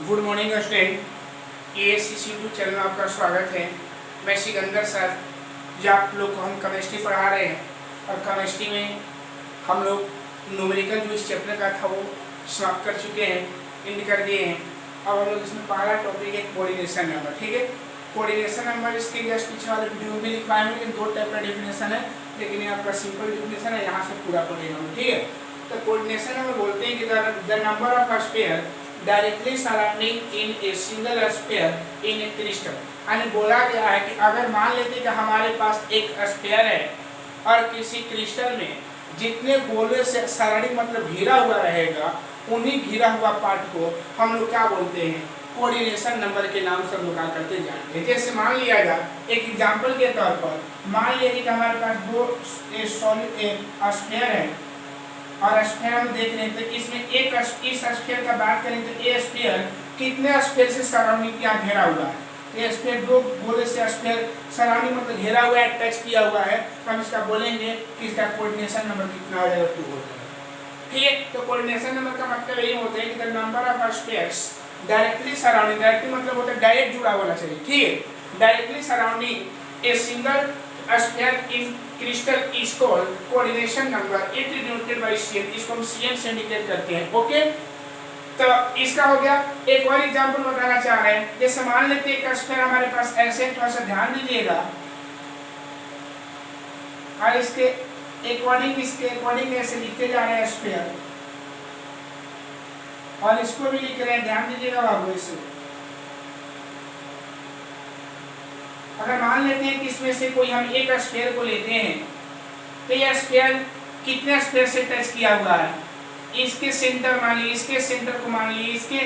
Good morning student, ASCC YouTube channel में आपका स्वागत है। मैं सिकंदर सर, जो आप लोग को हम केमिस्ट्री पढ़ा रहे हैं और केमिस्ट्री में हम लोग न्यूमेरिकल जो इस चैप्टर का था वो समाप्त कर चुके हैं, एंड कर दिए हैं। अब हम लोग इसमें पहला टॉपिक है कोऑर्डिनेशन नंबर। ठीक है, कोऑर्डिनेशन नंबर इसके जस्ट पीछे वाले वीडियो में भी लिखवाए हैं, लेकिन दो टाइप का डेफिनेशन है, लेकिन ये आपका सिंपल डेफिनेशन है, यहाँ से पूरा पढ़ेगा। ठीक है, तो कोऑर्डिनेशन नंबर बोलते हैं कि the number of sphere directly surrounding in a single sphere in a crystal. यानी बोला गया है कि अगर मान लेते हैं कि हमारे पास एक स्फीयर है और किसी क्रिस्टल में जितने गोले से सराउंडिंग मतलब घिरा हुआ रहेगा, उन्हीं घिरा हुआ पार्ट को हम लोग क्या बोलते हैं, कोऑर्डिनेशन नंबर के नाम से हम लोग क्या करते जाएंगे। जैसे मान लिया जाए एक एग्जांपल के तौर पर, मान लीजिए कि हमारे पास दो स्फीयर है और स्फीयर हम देख रहे हैं, तो इसमें एक इस स्फीयर का बात करें तो ये स्फीयर कितने स्फीयर से सराउंडिंग क्या घेरा हुआ है। ये स्फीयर दो गोले से स्फीयर सराउंडिंग मतलब घेरा हुआ है, टच किया हुआ है, तो हम इसका बोलेंगे कि इसका कोऑर्डिनेशन नंबर कितना हो जाएगा, 2 हो जाएगा। ठीक है, तो कोऑर्डिनेशन नंबर का मतलब यही होता है कि the number of spheres directly surrounding, directly मतलब होता है डायरेक्ट जुड़ा होना चाहिए। ठीक है, directly surrounding a single sphere in crystal is called coordination number, it denoted by CN। इसको हम CN से इंडिकेट करते हैं। ओके, तो इसका हो गया। एक और एग्जांपल बताना चाह रहे हैं, जैसे मान लेते हैं एक स्फीयर हमारे पास ऐसे, थोड़ा सा ध्यान दीजिएगा, और इसके अकॉर्डिंग ऐसे लिखते जा रहे हैं स्फीयर, और इसको भी लिख रहे हैं, ध्यान दीजिएगा बाबू। इसे अगर मान लेते हैं कि इसमें से कोई हम एक स्फीयर को लेते हैं, तो यह स्फीयर कितने स्फीयर से टच किया हुआ है, इसके सेंटर मान लिए, इसके सेंटर को मान लिए, इसके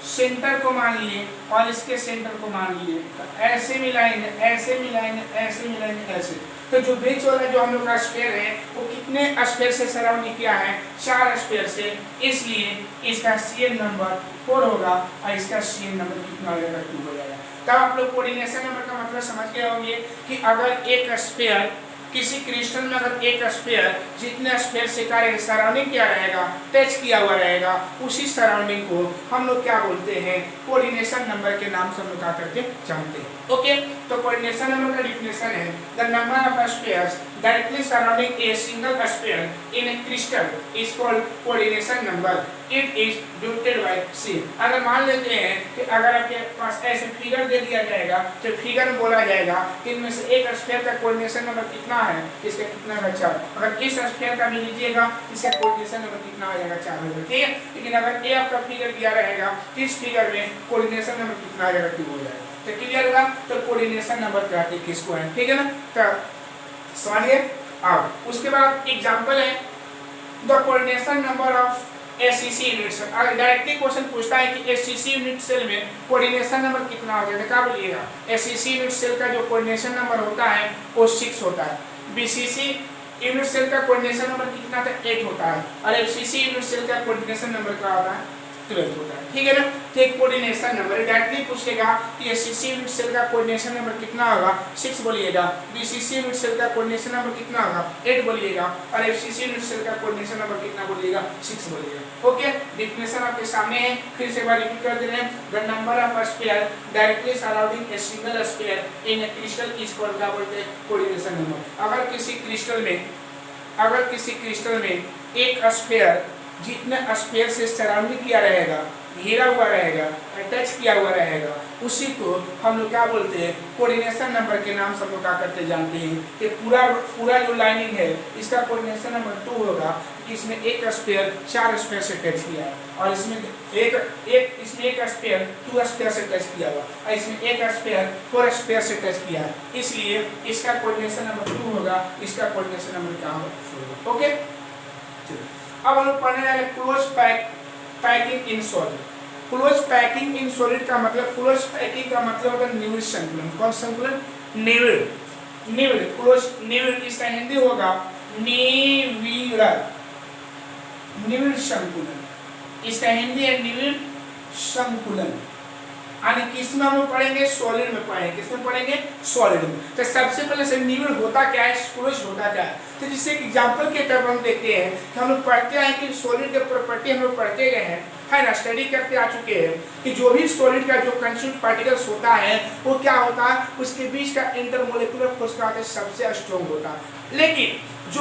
सेंटर को मान लिए और इसके सेंटर को मान लिए, तो ऐसे मिलाएंगे, ऐसे मिलाएंगे, ऐसे मिलाएंगे, ऐसे। तो जो बीच वाला जो हम लोग का स्फीयर है वो कितने स्फीयर से सराउंड किया है, 4 स्फीयर से, इसलिए इसका CN नंबर 4 होगा और इसका CN नंबर कितना हो जाएगा, 2 हो जाएगा। तब आप लोग कोऑर्डिनेशन नंबर का मतलब समझ गए होंगे कि अगर एक स्फीयर किसी क्रिस्टल में अगर एक स्फीयर जितने स्फीयर से कार्य सराउंडिंग किया रहेगा, टच किया हुआ रहेगा, उसी सराउंडिंग को हम लोग क्या बोलते हैं, कोऑर्डिनेशन नंबर के नाम से हम लोग क्या करते जानते हैं। ओके, तो कोऑर्डिनेशन नंबर का डेफिनेशन है the number of spheres directly surrounding a single sphere in a crystal is called coordination number, it is denoted by CN। अगर मान लेते हैं कि अगर आपके पास ऐसे फिगर दे दिया जाएगा, तो फिगर में बोला जाएगा कि इनमें से एक स्फीयर का कोऑर्डिनेशन नंबर कितना है, इसका कितना है 4। अगर इस स्फीयर का भी लीजिएगा, इसका कोऑर्डिनेशन नंबर कितना आ जाएगा, 4 हो जाएगा। ठीक है, लेकिन अगर ये आपका फिगर दिया रहेगा, इस फिगर में कोऑर्डिनेशन नंबर कितना आ जाएगा, 2 हो जाएगा। तो क्लियर हुआ, तो कोऑर्डिनेशन नंबर कहते हैं किसको है। ठीक है ना, तो समझिए। अब उसके बाद एग्जांपल है the coordination number of SCC unit cell. अगर डायरेक्टली क्वेश्चन पूछता है कि SCC यूनिट सेल में कोऑर्डिनेशन नंबर कितना होता है, क्या बोलिएगा, SCC यूनिट सेल का जो कोऑर्डिनेशन नंबर होता है वो 6 होता है। BCC यूनिट सेल का कोऑर्डिनेशन नंबर कितना था, 8 होता है, और FCC यूनिट सेल का कोऑर्डिनेशन नंबर क्या होता है, 12 होता है। ठीक है ना, तो एक कोऑर्डिनेशन नंबर डायरेक्टली पूछेगा कि SCC यूनिट सेल का कोऑर्डिनेशन नंबर कितना होगा, 6 बोलिएगा। BCC यूनिट सेल का कोऑर्डिनेशन नंबर कितना होगा, 8 बोलिएगा, और FCC यूनिट सेल का कोऑर्डिनेशन नंबर कितना बोलिएगा, 6 बोलिएगा। ओके, डेफिनेशन आपके सामने है, फिर से एक बार रिपीट कर दे रहे हैं, the number of sphere directly surrounding a single sphere in a crystal is called, क्या बोलते हैं, कोऑर्डिनेशन नंबर। अगर किसी क्रिस्टल में एक स्फीयर जितने स्फीयर से सराउंडिंग किया रहेगा, घेरा हुआ रहेगा, टच किया हुआ रहेगा, उसी को हम लोग क्या बोलते हैं, कोऑर्डिनेशन नंबर के नाम से हम लोग क्या करते जानते हैं कि पूरा जो लाइनिंग है इसका कोऑर्डिनेशन नंबर 2 होगा, कि इसमें एक स्फीयर 4 स्फीयर से टच किया है, और इसमें एक स्फीयर 2 स्फीयर से टच किया हुआ, और इसमें एक स्फीयर 4 स्फीयर से टच किया है, इसलिए इसका कोऑर्डिनेशन नंबर 2 होगा, इसका कोऑर्डिनेशन नंबर क्या होगा। ओके, अब हम लोग पढ़ने जा रहे हैं close packing in solid. Close packing in solid का मतलब, क्लोज पैकिंग का मतलब होगा निविड़ संकुलन। कौन संकुलन, निविड़। क्लोज निविड़, इसका हिंदी होगा निविड़ संकुलन, इसका हिंदी है निविड़ संकुलन। यानी किसमें हम लोग पढ़ेंगे, सॉलिड में पढ़ेंगे। किसमें पढ़ेंगे, सॉलिड में। तो सबसे पहले से निविड़ होता क्या है, क्लोज होता क्या है, तो जिससे एग्जांपल के तौर पर हम देखते हैं कि हम लोग पढ़ते हैं कि सॉलिड के प्रॉपर्टी हम लोग पढ़ते गए हैं, है ना, स्टडी करते आ चुके हैं कि जो भी सॉलिड का जो कंस्टिट्यूएंट पार्टिकल्स होता है वो क्या होता है, उसके बीच का इंटरमोलिकुलर फोर्स का सबसे स्ट्रॉन्ग होता है। लेकिन जो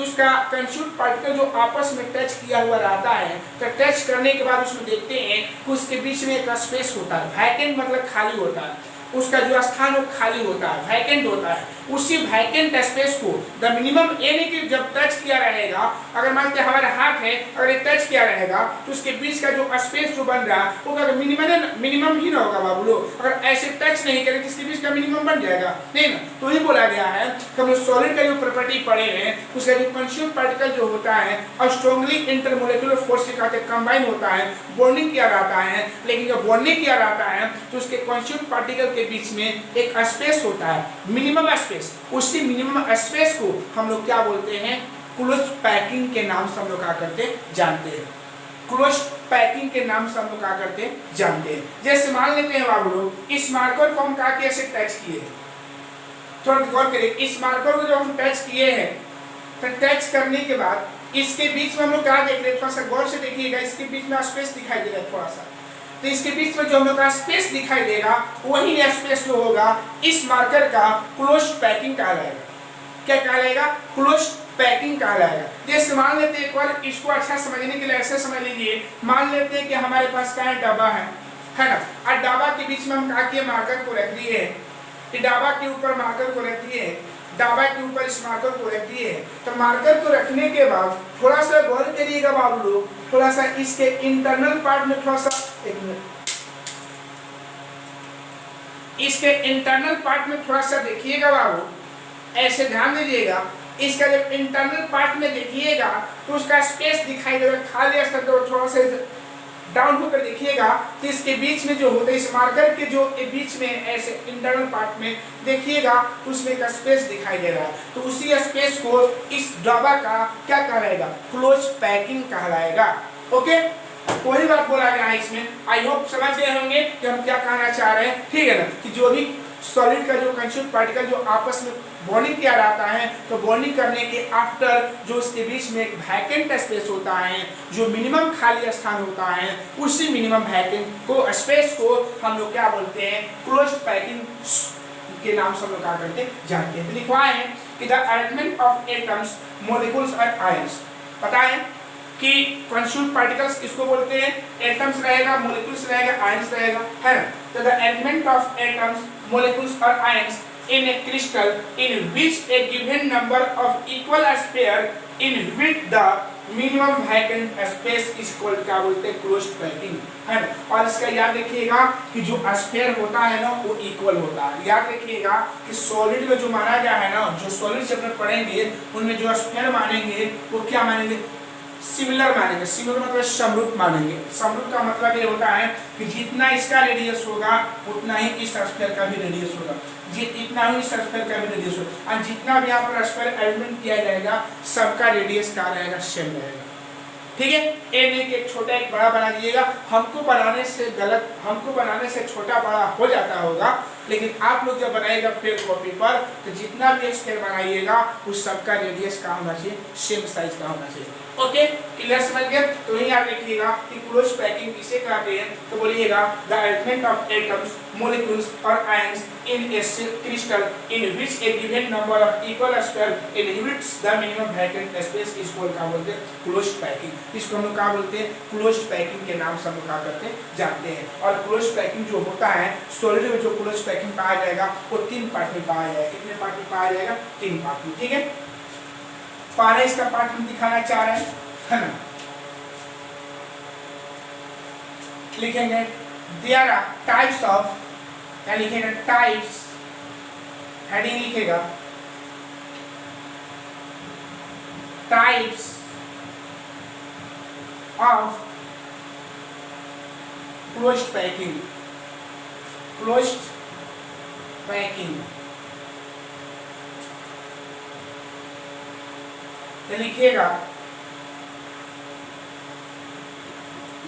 उसका कंस्टिट्यूएंट पार्टिकल जो आपस में टच किया हुआ रहता है, तो टच करने के बाद उसमें देखते हैं कि उसके बीच में एक स्पेस होता है, वैकेंट मतलब खाली होता है, उसका जो स्थान वो खाली होता है, वैकेंट होता है। उसी वैकेंट स्पेस को द मिनिमम यानी कि जब टच किया रहेगा, अगर मान लीजिए हमारा हाथ है, अगर ये टच किया रहेगा तो उसके बीच का जो स्पेस जो बन रहा है वो अगर मिनिमम ही ना होगा बाबू लोग, अगर ऐसे टच नहीं करें किसके बीच का मिनिमम बन जाएगा नहीं ना। तो ही बोला गया है कि हम सॉलिड का जो प्रॉपर्टी पढ़े हैं उसका जो कंस्टिट्यूएंट पार्टिकल जो होता है स्ट्रांगली इंटरमोलिकुलर फोर्स के साथ कंबाइन होता है, बॉन्डिंग किया जाता है। लेकिन जब बॉन्डिंग किया जाता है तो उसके कंस्टिट्यूएंट पार्टिकल के बीच में एक स्पेस होता है, मिनिमम स्पेस। उसी मिनिमम स्पेस को हम लोग क्या बोलते हैं, क्लोज पैकिंग के नाम से हम लोग क्या करते जानते हैं, क्लोज पैकिंग के नाम से हम लोग क्या करते जानते हैं। जैसे मान लेते हैं बाबू लोग इस मार्कर को हम क्या कैसे टच किए, थोड़ा गौर करिए, इस मार्कर को जब हम टच किए हैं तो टच करने के बाद इसके बीच में हम लोग क्या देख रहे हैं, थोड़ा सा गौर से देखिएगा, इसके बीच में स्पेस दिखाई दे रहा है थोड़ा सा, तो इसके बीच में जो हम लोग का स्पेस दिखाई देगा वही स्पेस जो होगा इस मार्कर का क्लोज पैकिंग कहलाएगा। क्या कहलाएगा, क्लोज पैकिंग कहलाएगा। जैसे मान लेते हैं, एक बार इसको अच्छा समझने के लिए ऐसे समझ लीजिए, मान लेते हैं कि हमारे पास क्या है, डब्बा है ना, और डब्बा के बीच में हम क्या किए, मार्कर को रख दिए, डब्बा के ऊपर मार्कर को रख दिए, डब्बा के ऊपर इस मार्कर को रख दिए। तो मार्कर को रखने के बाद थोड़ा सा गौर करिएगा बाबू लोग, थोड़ा सा इसके इंटरनल पार्ट में थोड़ा सा, एक मिनट, इसके इंटरनल पार्ट में थोड़ा सा देखिएगा बाबू, ऐसे ध्यान दीजिएगा, इसका जब इंटरनल पार्ट में देखिएगा तो उसका स्पेस दिखाई देगा, खाली स्थान, तो थोड़ा सा डाउन होकर देखिएगा तो इसके बीच में जो होता है, इस मार्कर के जो बीच में ऐसे इंटरनल पार्ट में देखिएगा तो उसमें एक स्पेस दिखाई दे रहा है, तो उसी स्पेस को इस डब्बा का क्या कहलाएगा, क्लोज पैकिंग कहलाएगा। ओके, वही बात बोला गया है इसमें। आई होप समझ गए होंगे कि हम क्या कहना चाह रहे हैं, ठीक है ना, कि जो भी सॉलिड का जो कंस्टिट्यूएंट पार्टिकल जो आपस में बॉन्डिंग किया जाता है, तो बॉन्डिंग करने के आफ्टर जो उसके बीच में एक वैकेंट स्पेस होता है, जो मिनिमम खाली स्थान होता है, उसी मिनिमम वैकेंट को स्पेस को हम लोग क्या बोलते हैं, क्लोज्ड पैकिंग के नाम से हम लोग क्या करते जानते हैं। लिखवा है कि the arrangement of atoms, molecules और आयंस, पता है कि कंस्टिट्यूएंट पार्टिकल्स किसको बोलते हैं, एटम्स रहेगा, मॉलिक्यूल्स रहेगा, आयंस रहेगा, है ना। तो the arrangement of atoms, molecules or ions in a crystal in which a given number of equal sphere in which the minimum vacant space is called क्या बोलते हैं, closed packing, है ना। और इसका याद रखिएगा कि जो स्फीयर होता है ना वो इक्वल होता है। याद रखिएगा कि सॉलिड में जो माना गया है ना, जो सॉलिड चैप्टर पढ़ेंगे उनमें जो स्फीयर मानेंगे वो क्या मानेंगे, सिमिलर मानेंगे। सिमिलर मतलब समरूप मानेंगे। समरूप का मतलब ये होता है कि जितना इसका रेडियस होगा उतना ही इस स्फीयर का भी रेडियस होगा, इतना ही इस स्फीयर का भी रेडियस होगा, और जितना भी यहाँ पर स्फीयर एलिमेंट किया जाएगा सबका रेडियस क्या रहेगा, सेम रहेगा। ठीक है, ये नहीं कि एक छोटा एक बड़ा बना दीजिएगा, हमको बनाने से गलत, हमको बनाने से छोटा बड़ा हो जाता होगा, लेकिन आप लोग जब बनाइएगा फिर कॉपी पर तो जितना भी स्फीयर बनाइएगा उस सबका रेडियस का होना चाहिए, सेम साइज का होना चाहिए। ओके, क्लियर समझ गए। तो यही याद रखिएगा कि क्लोज पैकिंग किसे कहते हैं, तो बोलिएगा the arrangement of atoms, molecules और ions in a crystal in which a given number of equal sphere inhibits the minimum vacant space is called क्या बोलते हैं, क्लोज्ड पैकिंग। इसको हम लोग क्या बोलते हैं, क्लोज्ड पैकिंग के नाम से हम लोग क्या करते हैं जानते हैं। और क्लोज्ड पैकिंग जो होता है सॉलिड में, जो क्लोज्ड पैकिंग पाया जाएगा वो 3 पार्ट में पाया जाएगा। कितने पार्ट में पाया जाएगा, 3 पार्ट में। ठीक है, पारा इसका पार्ट हम दिखाना चाह रहे हैं, है ना। लिखेंगे देयर आर टाइप्स ऑफ, क्या लिखेगा, टाइप्स, हेडिंग लिखेगा types of closed packing, closed packing. लिखिएगा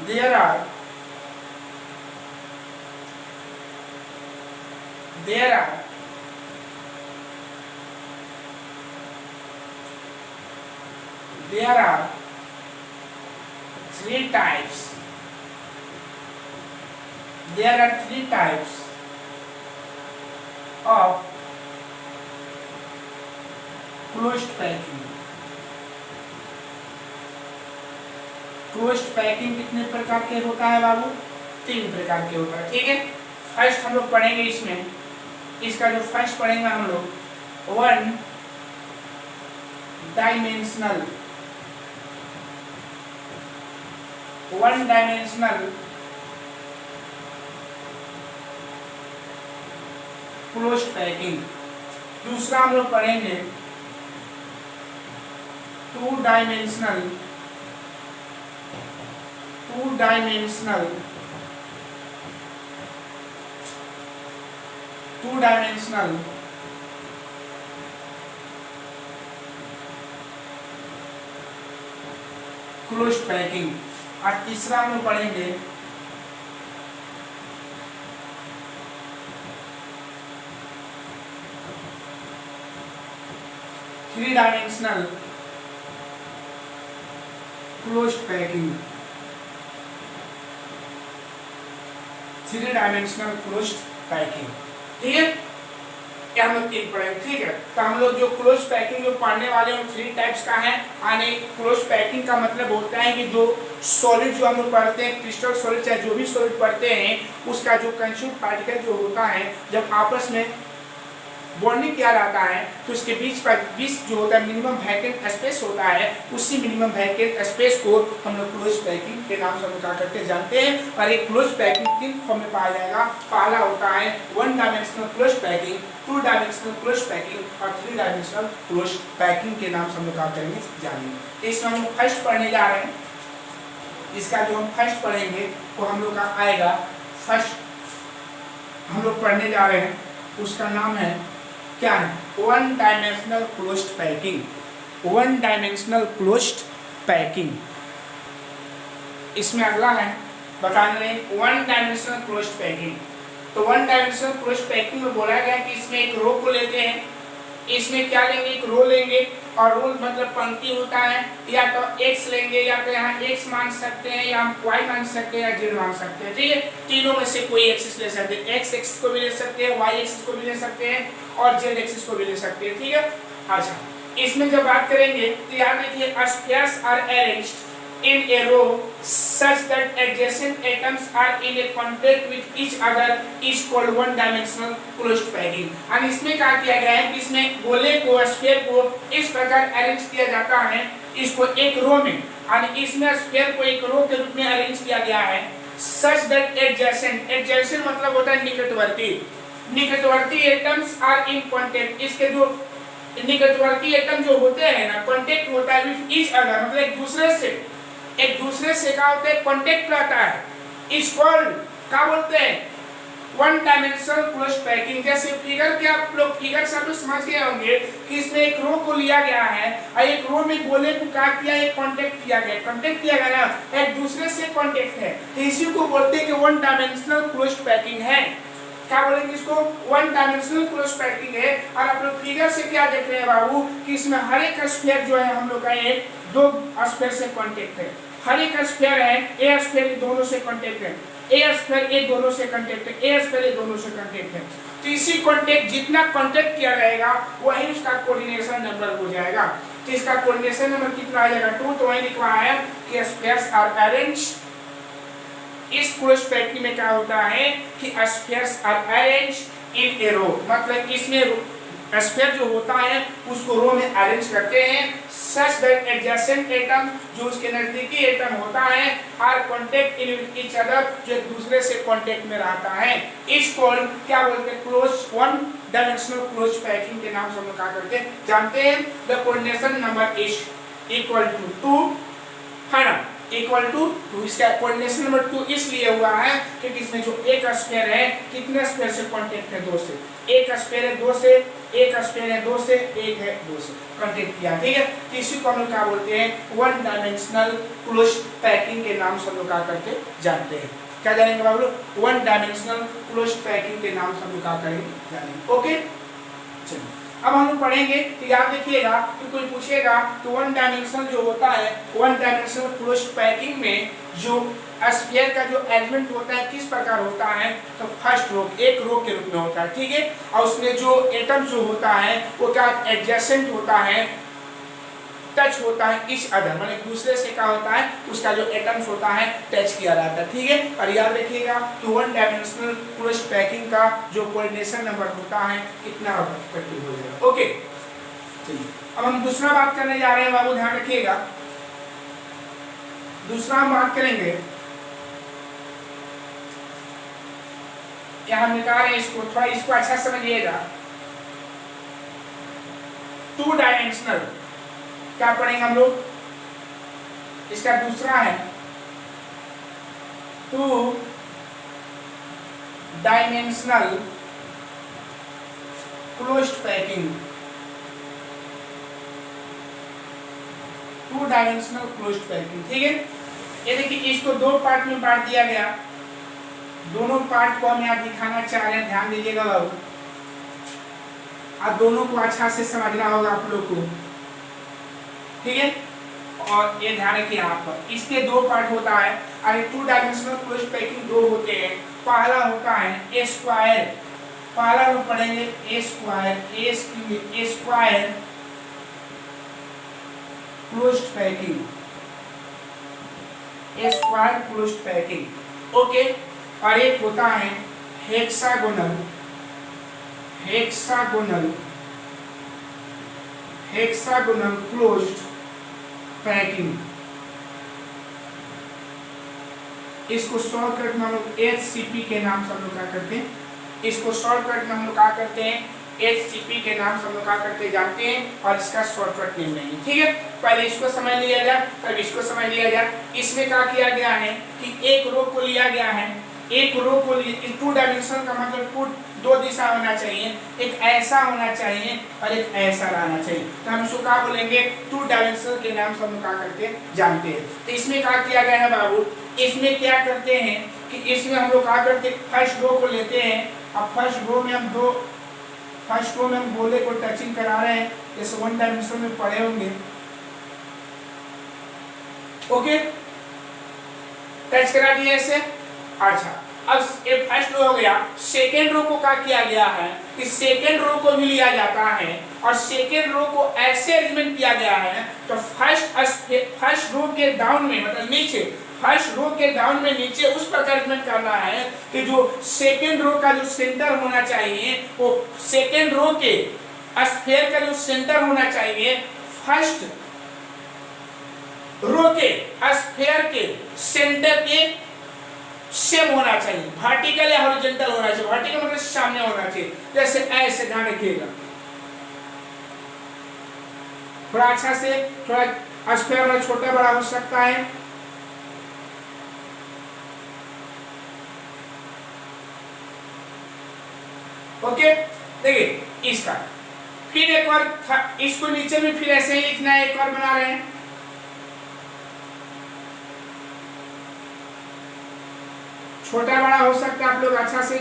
there are three types there are three types of closed packing. Closed packing कितने प्रकार के होता है बाबू? 3 प्रकार के होता है, ठीक है। फर्स्ट हम लोग पढ़ेंगे इसमें, इसका जो फर्स्ट पढ़ेंगे हम लोग वन डायमेंशनल क्लोज्ड पैकिंग। दूसरा हम लोग पढ़ेंगे टू डायमेंशनल क्लोज्ड पैकिंग। और तीसरा हम लोग पढ़ेंगे three dimensional closed packing. Three dimensional closed packing, ठीक है। ये हम लोग 3 पढ़ेंगे, ठीक है। तो हम लोग जो क्लोज पैकिंग जो पढ़ने वाले हैं 3 टाइप्स का है। यानी क्लोज पैकिंग का मतलब होता है कि जो सॉलिड जो हम लोग पढ़ते हैं, क्रिस्टल सॉलिड चाहे जो भी सॉलिड पढ़ते हैं, उसका जो कंज्यूम पार्टिकल जो होता है जब आपस में बॉन्डिंग किया जाता है तो उसके बीच जो होता है मिनिमम वैकेंट स्पेस होता है, उसी मिनिमम वैकेंट स्पेस को हम लोग क्लोज पैकिंग के नाम से हम क्या करके जानते हैं। और एक क्लोज पैकिंग 3 फॉर्म में पाया जाएगा। पहला होता है 1 dimensional close packing, 2 dimensional close packing और 3 डायमेंशनल क्लोज पैकिंग के नाम से हम लोग क्या करेंगे जानेंगे। इसमें हम फर्स्ट पढ़ने जा रहे हैं। इसका जो हम फर्स्ट पढ़ेंगे वो हम लोग का आएगा, फर्स्ट हम लोग पढ़ने जा रहे हैं उसका नाम है क्या है, 1 dimensional closed packing. 1 dimensional closed packing. इसमें अगला है बता रहे 1 डायमेंशनल क्लोज्ड पैकिंग। तो 1 डायमेंशनल क्लोज्ड पैकिंग में बोला गया कि इसमें एक रो को लेते हैं। इसमें क्या लेंगे, एक रो लेंगे, और रो मतलब पंक्ति होता है, या तो x लेंगे, या तो यहाँ x मान सकते हैं, या हम y मान सकते हैं, या z मान सकते हैं, ठीक है। तीनों में से कोई एक्सिस ले सकते हैं, x एक्सिस को भी ले सकते हैं, y एक्सिस को भी ले सकते हैं, और z एक्सिस को भी ले सकते हैं, ठीक है। अच्छा, इसमें जब बात करेंगे तो याद रखिए spheres are arranged in a row such that adjacent atoms are in a contact with each other is called 1 dimensional closed packing। और इसमें क्या किया गया है कि इसमें गोले को, स्फीयर को इस प्रकार अरेंज किया जाता है, इसको एक रो में, और इसमें स्फीयर को एक रो के रूप में अरेंज किया गया है such that adjacent मतलब होता है निकटवर्ती एटम्स आर इन कांटेक्ट। इसके जो निकटवर्ती एटम जो होते हैं ना, कांटेक्ट होता है विद ईच अदर, मतलब एक दूसरे से क्या होता है, कांटेक्ट रहता है। इस कॉल्ड क्या बोलते हैं, 1 डायमेंशनल क्लोज्ड पैकिंग। जैसे फिगर के आप लोग फिगर सब लोग समझ गए होंगे कि इसमें एक रो को लिया गया है और एक रो में गोले को क्या किया, एक कांटेक्ट किया गया ना, एक दूसरे से कांटेक्ट है, तो इसी को बोलते हैं कि 1 डायमेंशनल क्लोज्ड पैकिंग है। क्या बोलेंगे इसको, 1 डायमेंशनल क्लोज्ड पैकिंग है। और आप लोग फिगर से क्या देख रहे हैं बाबू कि इसमें हर एक स्फीयर जो है हम लोग का एक 2 स्फीयर से कांटेक्ट है। हर एक स्फीयर है, ए स्फीयर दोनों से कांटेक्ट है, ए स्फीयर ए दोनों से कांटेक्ट है, ए स्फीयर ए दोनों से कांटेक्ट है। तो इसी कांटेक्ट जितना कांटेक्ट किया रहेगा वही उसका कोऑर्डिनेशन नंबर हो जाएगा। तो इसका कोऑर्डिनेशन नंबर कितना आ जाएगा, 2। तो वही लिखा है कि स्फीयर्स आर अरेंज्ड। इस क्लोज्ड पैकिंग में क्या होता है कि स्फीयर्स आर अरेंज्ड इन ए रो, मतलब इसमें स्फीयर जो होता है उसको रो में अरेंज करते हैं such that adjacent atom जो उसके नजदीकी एटम होता है are contact in with each other, जो एक दूसरे से कांटेक्ट में रहता है। इस कॉल्ड क्या बोलते हैं, क्लोज 1 डायमेंशनल क्लोज पैकिंग के नाम से हम क्या करते हैं जानते हैं। The coordination number is equal to 2, है ना, इक्वल टू 2। इसका कोऑर्डिनेशन नंबर 2 इसलिए हुआ है क्योंकि इसमें जो एक स्फीयर है कितने स्फीयर से कांटेक्ट है, 2 से। एक स्फीयर है 2 से, एक स्फीयर है 2 से, एक है 2 से कांटेक्ट किया, ठीक है। तो इसी को हम लोग क्या बोलते हैं, 1 डायमेंशनल क्लोज्ड पैकिंग के नाम से हम लोग क्या करके जानते हैं। क्या जानेंगे बाबू लोग, 1 डायमेंशनल क्लोज्ड पैकिंग के नाम से हम लोग क्या करेंगे जानेंगे। ओके, चलिए अब हम लोग पढ़ेंगे तो याद रखिएगा कि कोई पूछेगा तो 1 डायमेंशनल जो होता है, 1 डायमेंशनल क्लोज्ड पैकिंग में जो स्फीयर का जो एलिमेंट होता है किस प्रकार होता है, तो फर्स्ट रो, एक रो के रूप में होता है, ठीक है। और उसमें जो एटम जो होता है वो क्या एडजेसेंट होता है, टच होता है इच अदर, मतलब एक दूसरे से क्या होता है, उसका जो एटम्स होता है टच किया जाता है, ठीक है। और याद रखिएगा कि वन डायमेंशनल क्लोज्ड पैकिंग का जो कोऑर्डिनेशन नंबर होता है कितना इफेक्टिव हो जाएगा, ओके। चलिए अब हम दूसरा बात करने जा रहे हैं बाबू, ध्यान रखिएगा। दूसरा हम बात करेंगे, यहाँ निकाल रहे हैं इसको, थोड़ा इसको अच्छा समझिएगा। टू डायमेंशनल क्या पढ़ेंगे हम लोग, इसका दूसरा है two dimensional closed packing. Two dimensional closed packing, ठीक है। ये देखिए इसको दो पार्ट में बांट दिया गया, दोनों पार्ट को हम यहाँ दिखाना चाह रहे हैं, ध्यान दीजिएगा बाबू। आप दोनों को अच्छा से समझना होगा आप लोग को, ठीक है। और ये ध्यान रखिए यहाँ पर इसके दो पार्ट होता है, और टू डायमेंशनल क्लोज्ड पैकिंग दो होते हैं। पहला होता है ए स्क्वायर, पहला हम पढ़ेंगे ए स्क्वायर, ए स्क्वायर क्लोज्ड पैकिंग, ए स्क्वायर क्लोज्ड पैकिंग, ओके। और एक होता है hexagonal, hexagonal, hexagonal closed packing. इसको शॉर्टकट में हम लोग HCP के नाम से हम लोग क्या करते हैं, इसको शॉर्टकट में हम लोग क्या करते हैं, HCP के नाम से हम लोग क्या करते हैं जानते हैं, और इसका शॉर्टकट नेम नहीं है, ठीक है। पहले इसको समझ लिया जाए, तब इसको समझ लिया जाए। इसमें क्या किया गया है कि एक रो को लिया गया है, एक रो को टू डायमेंशन का मतलब दो दिशा होना चाहिए, एक ऐसा होना चाहिए और एक ऐसा रहना चाहिए, तो हम इसको क्या बोलेंगे, टू डायमेंशनल के नाम से हम क्या करते जानते हैं। तो इसमें क्या किया गया है बाबू, इसमें क्या करते हैं कि इसमें हम लोग क्या करते हैं, फर्स्ट रो को लेते हैं, अब फर्स्ट रो में हम गोले को टचिंग करा रहे हैं, जैसे वन डायमेंशन में पढ़े होंगे, ओके। टच करा दिया ऐसे, अच्छा। अब ये फर्स्ट रो हो गया, सेकेंड रो को क्या किया गया है कि सेकेंड रो को भी लिया जाता है, और सेकेंड रो को ऐसे अरेंजमेंट किया गया है, तो फर्स्ट रो के डाउन में मतलब नीचे, फर्स्ट रो के डाउन में नीचे उस प्रकार अरेंजमेंट करना है कि जो सेकेंड रो का जो सेंटर होना चाहिए, वो सेकेंड रो के स्फीयर का जो सेंटर होना चाहिए, फर्स्ट रो के स्फीयर के सेंटर के सेम होना चाहिए, वर्टिकल या हॉरिजॉन्टल होना चाहिए। वर्टिकल मतलब सामने होना चाहिए, जैसे ऐसे, ध्यान रखिएगा थोड़ा अच्छा से, थोड़ा स्फीयर में छोटा बड़ा हो सकता है, ओके। देखिए इसका फिर एक बार इसको नीचे में फिर ऐसे ही लिखना है, एक बार बना रहे हैं, छोटा बड़ा हो सकता है, आप लोग अच्छा से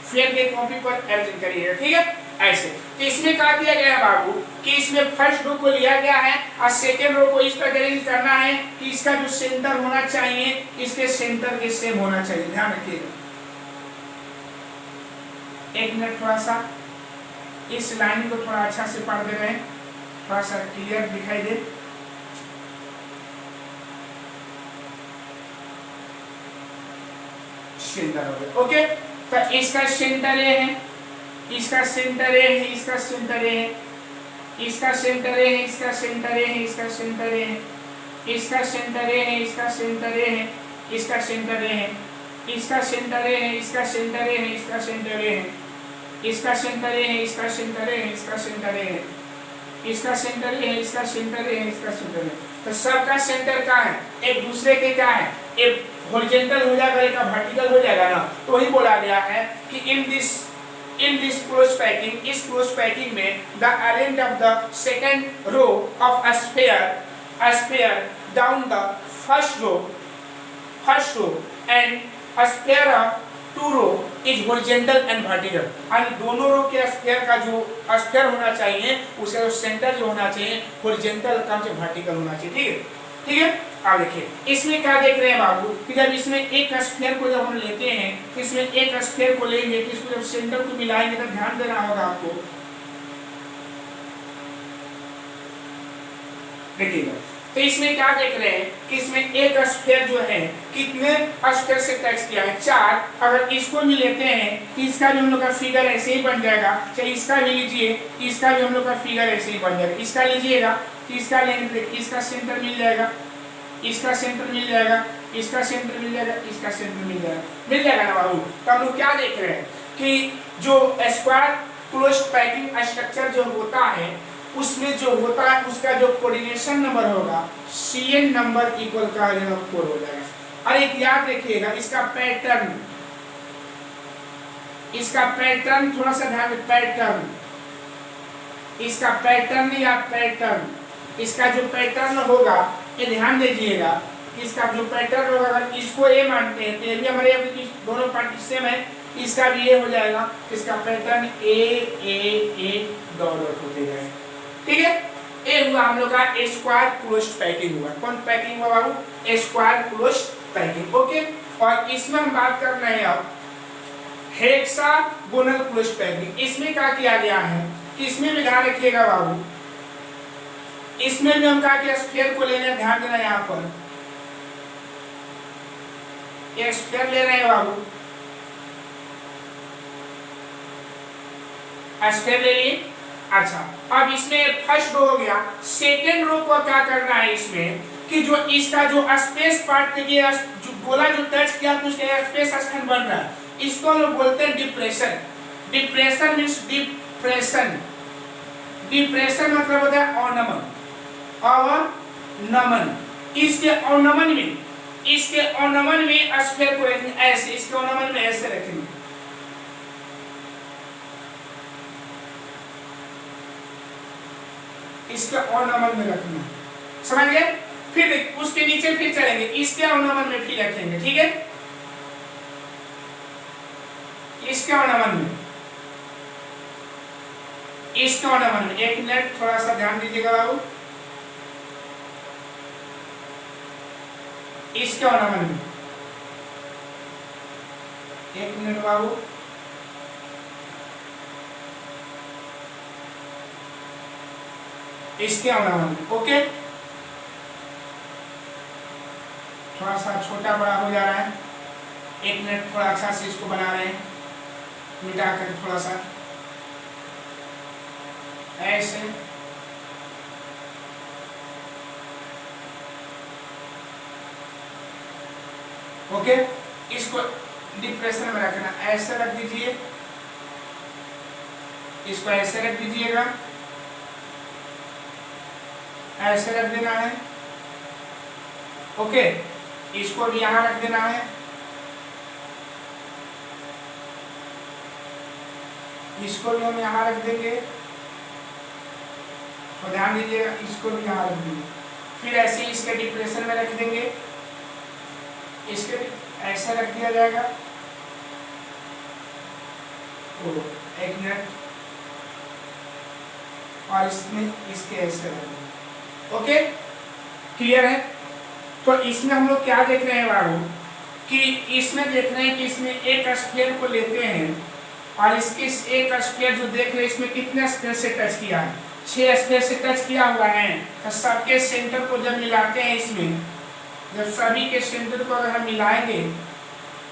फेयर के कॉपी पर अरेंज करिएगा, ठीक है। ऐसे तो इसमें क्या किया गया है बाबू कि इसमें फर्स्ट रो को लिया गया है और सेकेंड रो को इस पर अरेंज करना है कि इसका जो सेंटर होना चाहिए इसके सेंटर के सेम होना चाहिए, ध्यान रखिएगा। एक मिनट, थोड़ा सा इस लाइन को थोड़ा अच्छा से पढ़ दे रहे हैं, थोड़ा सा क्लियर दिखाई दे। सेंटर हो गया, ओके। तो इसका सेंटर ए है, इसका सेंटर ए है, इसका सेंटर ए है, इसका सेंटर ए है, इसका सेंटर ए है, इसका सेंटर ए है, इसका सेंटर ए है, इसका सेंटर ए है, इसका सेंटर ए है, इसका सेंटर ए है, इसका सेंटर ए है, इसका सेंटर ए है, इसका सेंटर ए है, इसका सेंटर ए है, इसका सेंटर ए है, इसका सेंटर ए है, इसका सेंटर ए है, इसका सेंटर है। तो सबका सेंटर क्या है, एक दूसरे के क्या है, एक हॉरिजॉन्टल हो जाएगा, एक वर्टिकल हो जाएगा ना, तो वही बोला गया है कि इन दिस क्लोज पैकिंग, इस क्लोज पैकिंग में the arrange of the second row of a sphere down the first row and a sphere of two row is horizontal and vertical। और दोनों रो के स्फीयर का जो स्फीयर होना चाहिए उसका जो सेंटर जो होना चाहिए हॉरिजॉन्टल काम से वर्टिकल होना चाहिए, ठीक है, ठीक है। अब देखिए इसमें क्या देख रहे हैं बाबू कि जब इसमें एक स्फीयर को जब हम लेते हैं तो इसमें एक स्फीयर को लेंगे तो इसको जब सेंटर को मिलाएंगे तो ध्यान देना होगा आपको। देखिएगा तो इसमें क्या देख रहे हैं कि इसमें एक स्फीयर जो है कितने स्फीयर से टच किया है 4। अगर इसको भी लेते हैं तो इसका भी हम लोग का फिगर ऐसे ही बन जाएगा। चाहे इसका भी लीजिए, इसका भी हम लोग का फिगर ऐसे ही बन जाएगा। इसका लीजिएगा तो इसका लेंगे, इसका सेंटर मिल जाएगा, इसका सेंटर मिल जाएगा, इसका सेंटर मिल जाएगा, इसका सेंटर मिल जाएगा ना बाबू। तो हम लोग क्या देख रहे हैं कि जो स्क्वायर क्लोज्ड पैकिंग स्ट्रक्चर जो होता है उसमें जो होता है उसका जो कोऑर्डिनेशन नंबर होगा Cn नंबर इक्वल का 4 हो जाएगा। और एक याद रखिएगा इसका पैटर्न, इसका पैटर्न थोड़ा सा ध्यान में, पैटर्न, इसका पैटर्न या पैटर्न, इसका जो पैटर्न होगा ये ध्यान दीजिएगा। इसका जो पैटर्न होगा अगर इसको ए मानते हैं तो ये भी हमारे दोनों पार्टी सेम है, इसका भी ए हो जाएगा। इसका पैटर्न ए ए ए डॉट होते जाएगा। ठीक है, ए हुआ हम लोग का स्क्वायर क्लोज्ड पैकिंग हुआ। कौन पैकिंग हुआ बाबू? Square closed packing. ओके, और इसमें हम बात कर रहे हैं अब हेक्सागोनल क्लोज्ड पैकिंग। इसमें क्या किया गया है कि इसमें भी ध्यान रखिएगा बाबू, इसमें भी हम क्या किया स्फीयर को लेने, ध्यान देना यहाँ पर ये स्फीयर ले रहे हैं बाबू, स्फीयर ले लिए। अच्छा, अब इसमें फर्स्ट रो हो गया। सेकेंड रो को क्या करना है इसमें कि जो इसका जो स्पेस पार्ट देखिए, जो गोला जो टच किया तो उसके स्पेस स्थान बन रहा है, इसको हम लोग बोलते हैं depression. Depression means depression, depression मतलब होता है अवनमन, अवनमन। इसके अवनमन में, इसके अवनमन में स्फीयर को रखेंगे ऐसे, इसके अवनमन में ऐसे रखेंगे, इसके अवनमन में रखना, समझ गए? फिर उसके नीचे फिर चलेंगे, इसके अवनमन में फिर रखेंगे। ठीक है, इसके अवनमन में, इसके अवनमन में। एक मिनट थोड़ा सा ध्यान दीजिएगा बाबू, इसके अवनमन में, एक मिनट बाबू, इसके अवनमन में। ओके, थोड़ा सा छोटा बड़ा हो जा रहा है, एक मिनट थोड़ा अच्छा से इसको बना रहे हैं, मिटा कर थोड़ा सा ऐसे। ओके, इसको डिप्रेशन में रखना, ऐसे रख दीजिए, इसको ऐसे रख दीजिएगा, ऐसे रख देना है। ओके, इसको भी यहां रख देना है, इसको भी हम यहां रख देंगे, तो ध्यान दीजिएगा, इसको भी यहां रख देंगे। फिर ऐसे इसके डिप्रेशन में रख देंगे, इसके ऐसे रख दिया जाएगा। तो एक मिनट, और इसमें इसके ऐसे रख देंगे। ओके, क्लियर है? तो इसमें हम लोग क्या देख रहे हैं बाबू कि इसमें देख रहे हैं कि इसमें एक स्फीयर को लेते हैं और इसके एक स्फीयर जो देख रहे हैं इसमें कितने स्फीयर से टच किया है, 6 स्फीयर से टच किया हुआ है। तो सबके सेंटर को जब मिलाते हैं, इसमें जब सभी के सेंटर को अगर हम मिलाएंगे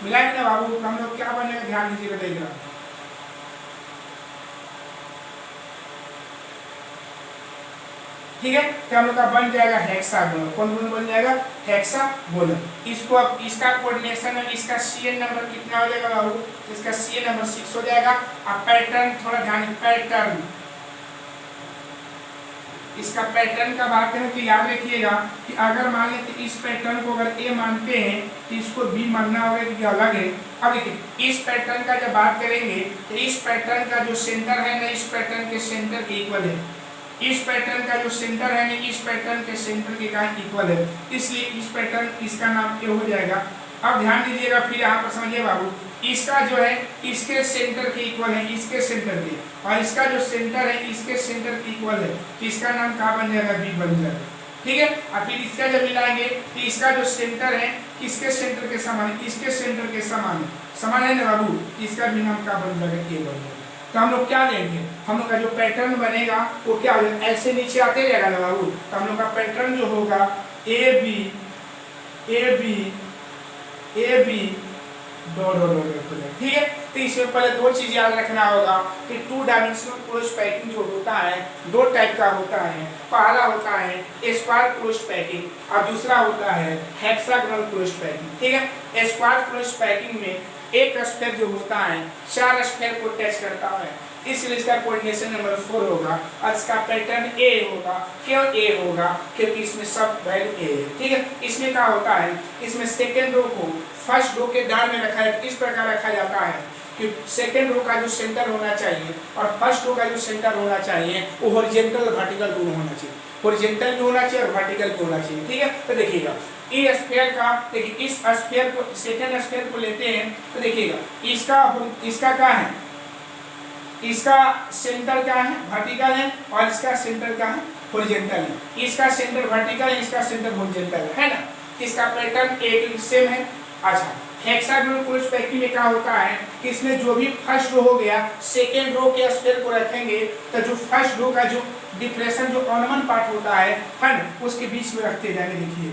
ना बाबू, तो हम लोग क्या बनेगा, ध्यान दीजिएगा, देख रहा। ठीक है, तो हम लोग का बन जाएगा हेक्सागोनल। कौन बन जाएगा? हेक्सागोनल। इसको अब इसका कोऑर्डिनेशन है, इसका Cn नंबर कितना हो जाएगा बाबू? इसका Cn नंबर 6 हो जाएगा। अब पैटर्न थोड़ा ध्यान, पैटर्न, इसका पैटर्न का बात करें तो याद रखिएगा कि अगर मान लें कि इस पैटर्न को अगर ए मानते हैं तो इसको बी मानना होगा क्योंकि अलग है। अब देखिए इस पैटर्न का जब बात करेंगे तो इस पैटर्न का जो सेंटर है ना इस पैटर्न के सेंटर के इक्वल है, इस पैटर्न का जो सेंटर है ना इस पैटर्न के सेंटर के का इक्वल है, इसलिए इस पैटर्न इसका नाम क्या हो जाएगा। अब ध्यान दीजिएगा, फिर यहाँ पर समझिए बाबू, इसका जो है इसके सेंटर के इक्वल है, इसके सेंटर के, और इसका जो सेंटर है इसके सेंटर के इक्वल है, तो इसका नाम क्या बन जाएगा? बी बन जाएगा। ठीक है। और फिर इसका जब मिलाएंगे तो इसका जो सेंटर है किसके सेंटर के समान है, इसके सेंटर के समान है, समान है ना बाबू, इसका भी नाम क्या बन जाएगा, ए बन जाएगा। तो हम लोग क्या लेंगे, हम लोग का जो पैटर्न बनेगा वो क्या हो जाएगा, ऐसे नीचे आते रहेगा ना बाबू। तो हम लोग का पैटर्न जो होगा A B A B A B dot dot dot, ठीक है। तो इसमें पहले दो चीज याद रखना होगा कि टू डायमेंशनल क्लोज पैकिंग जो होता है दो टाइप का होता है। पहला होता है स्क्वायर क्लोज पैकिंग और दूसरा होता है हेक्सागोनल क्लोज पैकिंग, ठीक है। स्क्वायर क्लोज पैकिंग में एक स्फीयर जो होता है चार स्फीयर को टच करता है, इसलिए इसका कोऑर्डिनेशन नंबर 4 होगा और इसका पैटर्न ए होगा। क्यों ए होगा, क्योंकि इसमें सब वैल्यू ए है, ठीक है। इसमें क्या होता है, इसमें सेकेंड रो को फर्स्ट रो के दांत में रखा है, इस प्रकार रखा जाता है कि सेकेंड रो का जो सेंटर होना चाहिए और फर्स्ट रो का जो सेंटर होना चाहिए वो हॉरिजॉन्टल वर्टिकल दोनों होना चाहिए, हॉरिजॉन्टल भी होना चाहिए और वर्टिकल भी होना चाहिए, ठीक है। तो देखिएगा इस स्फीयर का, देखिए इस स्फीयर को, सेकेंड स्फीयर को लेते हैं तो देखिएगा इसका क्या है, इसका सेंटर क्या है, वर्टिकल है और इसका सेंटर क्या है, हॉरिजॉन्टल है। इसका सेंटर वर्टिकल है, इसका सेंटर हॉरिजॉन्टल है ना। इसका पैटर्न एक सेम है। अच्छा, हेक्सागोनल क्लोज पैकिंग में क्या होता है कि इसमें जो भी फर्स्ट रो हो गया सेकेंड रो के स्फीयर को रखेंगे तो जो फर्स्ट रो का जो डिप्रेशन जो ऑर्नमेंट पार्ट होता है ना, उसके बीच में रखते जाएंगे। देखिए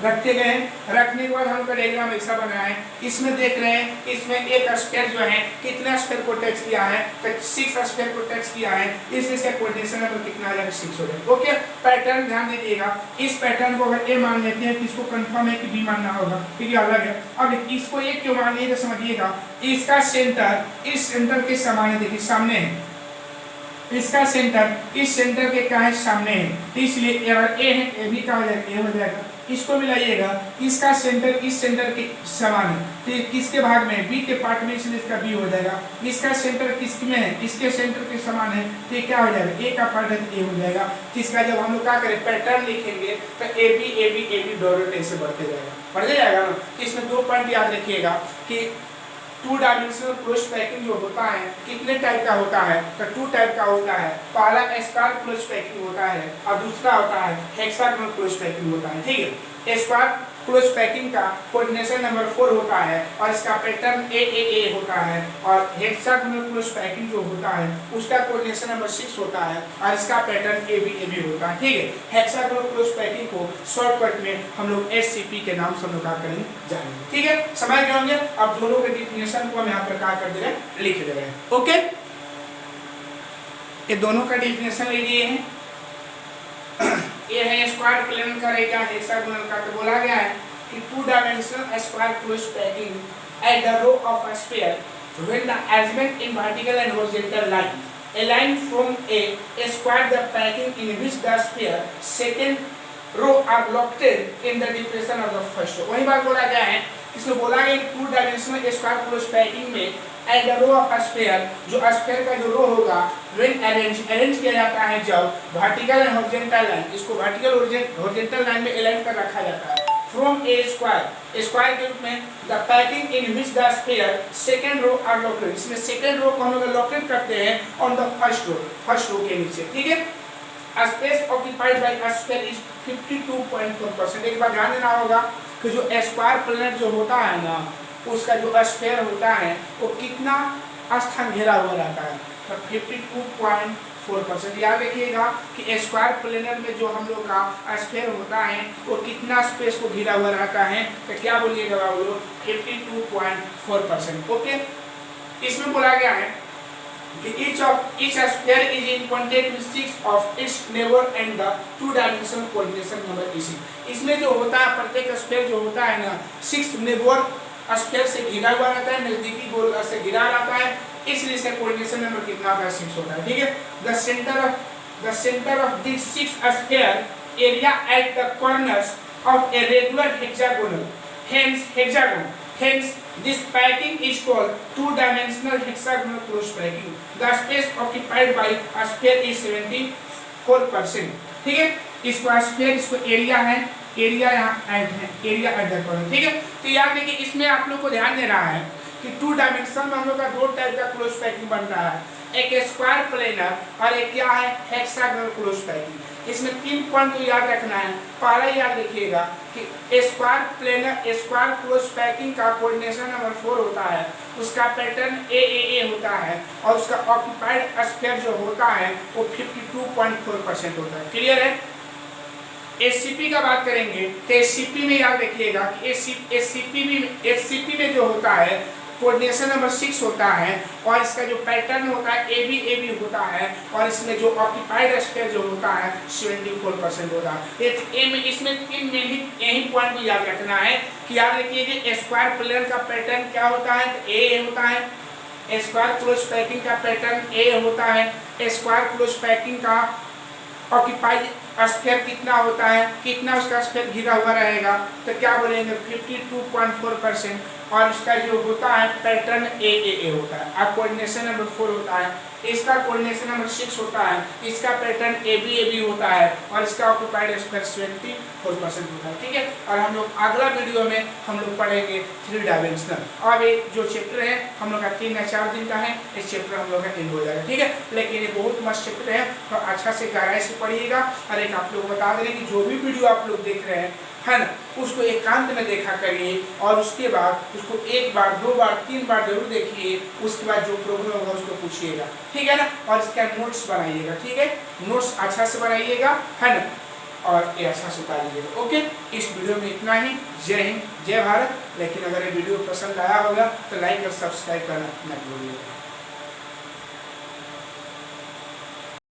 रखते गए, रखने के बाद हम लोग डायग्राम ऐसा बना है। इसमें देख रहे हैं इसमें एक स्फीयर जो है कितने स्फीयर को टच किया है, तो 6 स्फीयर को टच किया है, इसलिए इसका कोऑर्डिनेशन नंबर कितना आ जाएगा, 6 हो जाएगा। ओके, पैटर्न ध्यान दीजिएगा। इस पैटर्न को अगर ए मान लेते हैं तो इसको कंफर्म है कि बी मानना होगा, क्योंकि अलग है। अब इसको ए क्यों मान लिया समझिएगा, इसका सेंटर इस सेंटर के समान है, देखिए सामने है, इसका सेंटर इस सेंटर के क्या है, सामने है, इसलिए अगर ए है ए भी का हो जाएगा, ए हो जाएगा। इसको मिलाइएगा, इसका सेंटर इस सेंटर के समान है, तो किसके भाग में, बी के पार्ट में, इसलिए इसका बी हो जाएगा। इसका सेंटर किसमें है, इसके सेंटर के समान है, तो क्या हो जाएगा, ए का पार्ट है तो ए हो जाएगा। इसका जब हम लोग क्या करें पैटर्न लिखेंगे तो ए बी डॉट ऐसे बढ़ते जाएगा, बढ़ते जाएगा ना। तो इसमें 2 पॉइंट याद रखिएगा कि टू डायमेंशनल क्लोज पैकिंग जो होता है कितने टाइप का होता है, तो 2 टाइप का होता है। पहला स्क्वायर क्लोज पैकिंग होता है और दूसरा होता है हेक्सागोनल क्लोज पैकिंग होता है, ठीक है। स्क्वायर क्लोज पैकिंग का कोऑर्डिनेशन नंबर 4 होता है और इसका पैटर्न ए होता है, और हेक्सागोनल क्लोज पैकिंग जो होता है उसका कोऑर्डिनेशन नंबर 6 होता है और इसका पैटर्न ए बी होता है, ठीक है। हेक्सागोनल क्लोज पैकिंग को शॉर्टकट में हम लोग एससीपी के नाम से लोग करेंगे जानेंगे, ठीक है। समझ गए होंगे। अब दोनों के डिफिनेशन को हम यहाँ पर क्या कर दे रहे हैं, लिख दे रहे हैं। ओके, ये दोनों का डिफिनेशन लीजिए है। ये है स्क्वायर प्लेन का रेखा हेक्सागोनल का, तो बोला गया है कि 2 dimensional square close packing at the row of a sphere when the element in vertical and horizontal line align from a square the packing in which the sphere second row are located in the depression of the first row। वही बात बोला गया है, इसमें बोला गया कि 2 dimensional square close packing में at the row of sphere, जो स्फीयर का जो रो होगा when अरेंज किया जाता है जब वर्टिकल एंड हॉरिजॉन्टल लाइन, इसको वर्टिकल हॉरिजॉन्टल लाइन में अलाइन कर रखा जाता है फ्रॉम ए स्क्वायर के रूप में the packing in which the sphere second row are located, इसमें सेकंड रो को हम लोग लोकेट करते हैं ऑन द फर्स्ट रो के नीचे, ठीक है। Space occupied by a sphere is 52.4%। एक बार ध्यान देना होगा कि जो स्क्वायर प्लेनेट जो होता है ना, उसका जो स्फीयर होता है वो कितना स्थान घेरा हुआ रहता है, तो 52.4%। याद रखिएगा कि स्क्वायर प्लेनर में जो हम लोग का स्फीयर होता है वो कितना स्पेस को घिरा हुआ रहता है, तो क्या बोलिएगा बाबू लोग, 52.4%। ओके, इसमें बोला गया है कि each sphere is in contact with 6 of its neighbor and the 2 dimensional coordination number is। इसमें जो होता है प्रत्येक स्फीयर जो होता है ना 6 नेबर स्फीयर से घिरा हुआ रहता है, नजदीकी गोल से घिरा रहता है, इसलिए इसका कोऑर्डिनेशन नंबर कितना होता है, 6 होता है, ठीक है। The centre of this 6 sphere area at the corners of a regular hexagonal hence this packing is called 2-dimensional hexagonal closed packing। the space occupied by a sphere is 74%, ठीक है। इसको स्फीयर, इसको एरिया है, area यहाँ eight है, area at the corner, ठीक है। तो याद देखिए इसमें आप लोग को ध्यान देना है कि 2 डायमेंशन में हम लोग का 2 टाइप का क्लोज पैकिंग बन रहा है, एक स्क्वायर प्लेनर और एक क्या है, हेक्सागोनल क्लोज पैकिंग। इसमें 3 पॉइंट तो याद रखना है। पहला याद रखिएगा कि square planar square close packing का कोऑर्डिनेशन नंबर 4 होता है, उसका पैटर्न ए होता है और उसका ऑक्यूपाइड स्फीयर जो होता है वो 52.4% होता है। क्लियर है? एससीपी का बात करेंगे तो एससीपी में याद रखिएगा कि एससीपी में जो होता है कोऑर्डिनेशन नंबर 6 होता है और इसका जो पैटर्न होता है ए बी होता है और इसमें जो ऑक्यूपाइड स्फीयर जो होता है 74% होता है। इसमें 3 मेन यही पॉइंट भी याद रखना है कि याद रखिए कि स्क्वायर प्लेन का पैटर्न क्या होता है, तो ए होता है। स्क्वायर क्लोज पैकिंग का पैटर्न ए होता है। स्क्वायर क्लोज पैकिंग का ऑक्यूपाइड स्फीयर कितना होता है, कितना उसका स्फीयर घिरा हुआ रहेगा, तो क्या बोलेंगे 52.4%। और इसका जो होता है पैटर्न ए होता है। अब कोऑर्डिनेशन नंबर 4 होता है, इसका कोऑर्डिनेशन नंबर 6 होता है, इसका पैटर्न ए बी होता है और इसका ऑक्यूपाइड स्फीयर 74% होता है। ठीक है, और हम लोग अगला वीडियो में हम लोग पढ़ेंगे 3 डायमेंशनल। अब एक जो चैप्टर है हम लोग का 3 या 4 दिन का है, इस चैप्टर हम लोग का एंड हो जाएगा। ठीक है, लेकिन ये बहुत मस्त चैप्टर है तो अच्छा से गहराई से पढ़िएगा। और एक आप लोग बता दे रहे कि जो भी वीडियो आप लोग देख रहे हैं है ना, उसको एकांत में देखा करिए और उसके बाद उसको 1 बार 2 बार 3 बार जरूर देखिए। उसके बाद जो प्रॉब्लम होगा उसको पूछिएगा, ठीक है ना, और इसका नोट्स बनाइएगा। ठीक है, नोट्स अच्छा से बनाइएगा, है ना, और ये अच्छा से उतारिएगा। ओके, इस वीडियो में इतना ही। जय हिंद, जय भारत। लेकिन अगर ये वीडियो पसंद आया होगा तो लाइक और सब्सक्राइब करना मत भूलिएगा।